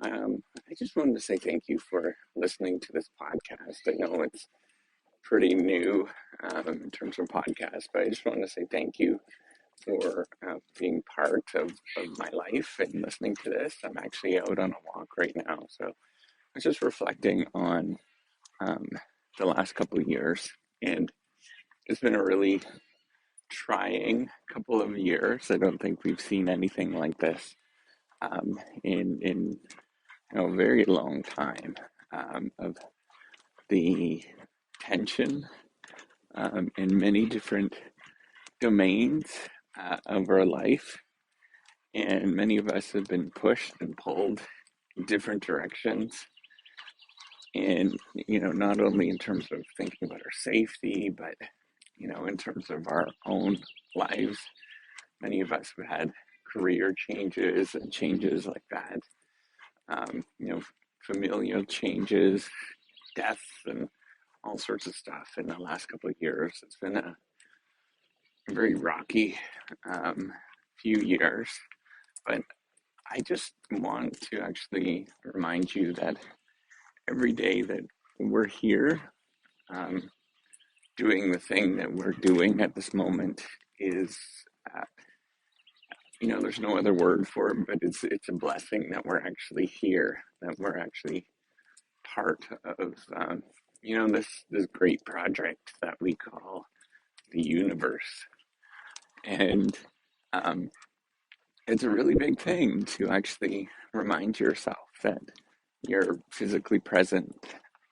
I just wanted to say thank you for listening to this podcast. I know it's pretty new in terms of podcasts, but I just wanted to say thank you for being part of my life and listening to this. I'm actually out on a walk right now, so I was just reflecting on um, the last couple of years, and it's been a really trying couple of years. I don't think we've seen anything like this in a very long time of the tension in many different domains of our life. And many of us have been pushed and pulled in different directions. And, not only in terms of thinking about our safety, but, in terms of our own lives. Many of us have had career changes and changes like that. Um, you know, familial changes, death, and all sorts of stuff in the last couple of years. It's been a very rocky um, few years, but I just want to actually remind you that every day that we're here um, doing the thing that we're doing at this moment is, uh, there's no other word for it, but it's a blessing that we're actually here, that we're actually part of, this great project that we call the universe. And um, it's a really big thing to actually remind yourself that you're physically present.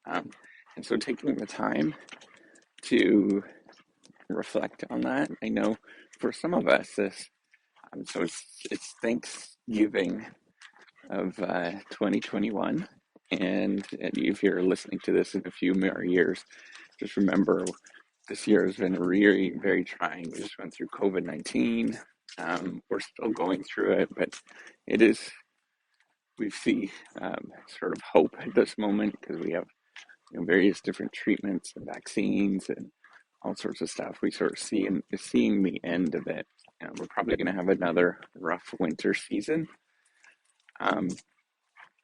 Um, and so taking the time to reflect on that, I know for some of us, it's Thanksgiving of 2021. And if you're listening to this in a few more years, just remember this year has been really very trying. We just went through COVID-19. We're still going through it, but it is, we see sort of hope at this moment because we have various different treatments and vaccines and all sorts of stuff. We sort of seeing the end of it. We're probably going to have another rough winter season. Um,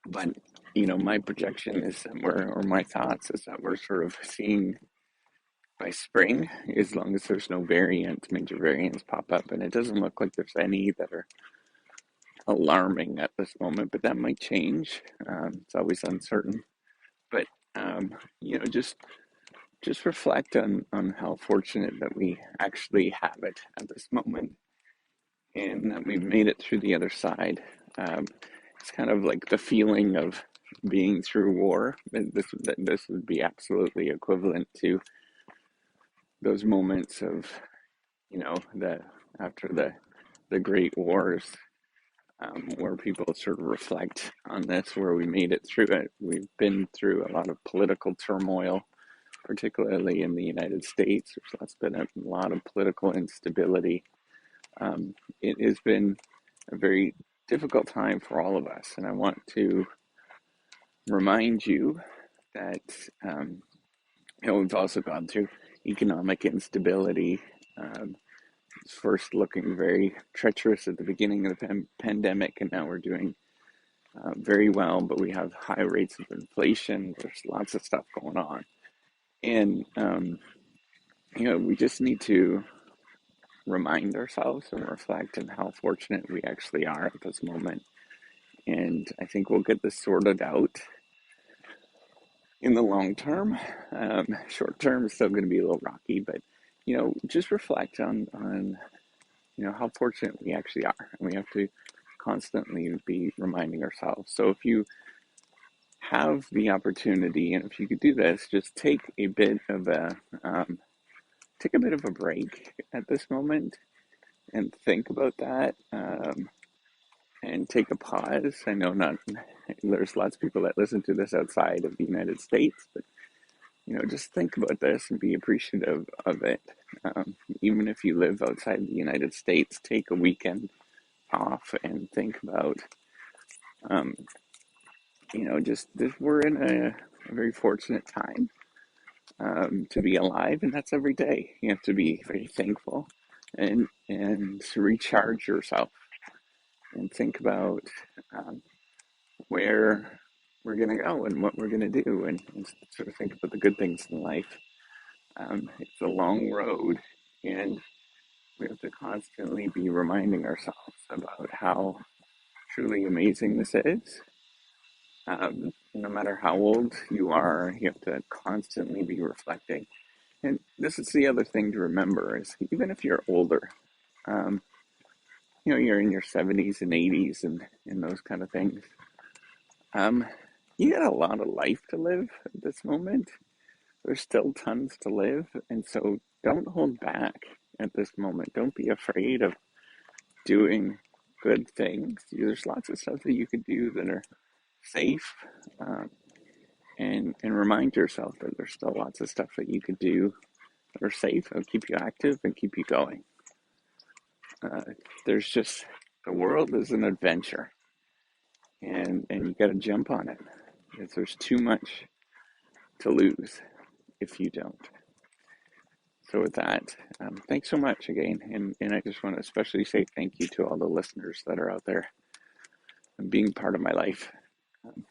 but my projection is that or my thoughts is that we're sort of seeing by spring, as long as there's no major variants pop up, and it doesn't look like there's any that are alarming at this moment, but that might change. It's always uncertain. But just reflect on how fortunate that we actually have it at this moment, and that we've made it through the other side. It's kind of like the feeling of being through war. This would be absolutely equivalent to those moments of the after the Great Wars, where people sort of reflect on this, where we made it through it. We've been through a lot of political turmoil, particularly in the United States. There's been a lot of political instability. It has been a very difficult time for all of us, and I want to remind you that we've also gone through economic instability. It's first looking very treacherous at the beginning of the pandemic, and now we're doing very well, but we have high rates of inflation. There's lots of stuff going on. And, we just need to remind ourselves and reflect on how fortunate we actually are at this moment. And I think we'll get this sorted out in the long term. Short term is still going to be a little rocky, but, just reflect on how fortunate we actually are. And we have to constantly be reminding ourselves. So if you have the opportunity, and if you could do this, just take a bit of a break at this moment and think about that, and take a pause. I know not there's lots of people that listen to this outside of the United States, but just think about this and be appreciative of it. Even if you live outside the United States, take a weekend off and think about, just this, we're in a very fortunate time to be alive, and that's every day. You have to be very thankful and to recharge yourself and think about where we're going to go and what we're going to do, and sort of think about the good things in life. It's a long road, and we have to constantly be reminding ourselves about how truly amazing this is. No matter how old you are, you have to constantly be reflecting. And this is the other thing to remember is even if you're older, um, you're in your 70s and 80s and those kind of things, um, you got a lot of life to live at this moment. There's still tons to live. And so don't hold back at this moment. Don't be afraid of doing good things. There's lots of stuff that you could do that are safe. And remind yourself that there's still lots of stuff that you could do that are safe and keep you active and keep you going. Uh, there's just, the world is an adventure, and you got to jump on it because there's too much to lose if you don't. So with that, thanks so much again, and I just want to especially say thank you to all the listeners that are out there and being part of my life. Um,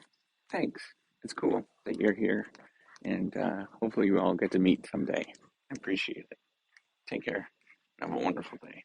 Thanks. It's cool that you're here, and hopefully we all get to meet someday. I appreciate it. Take care. Have a wonderful day.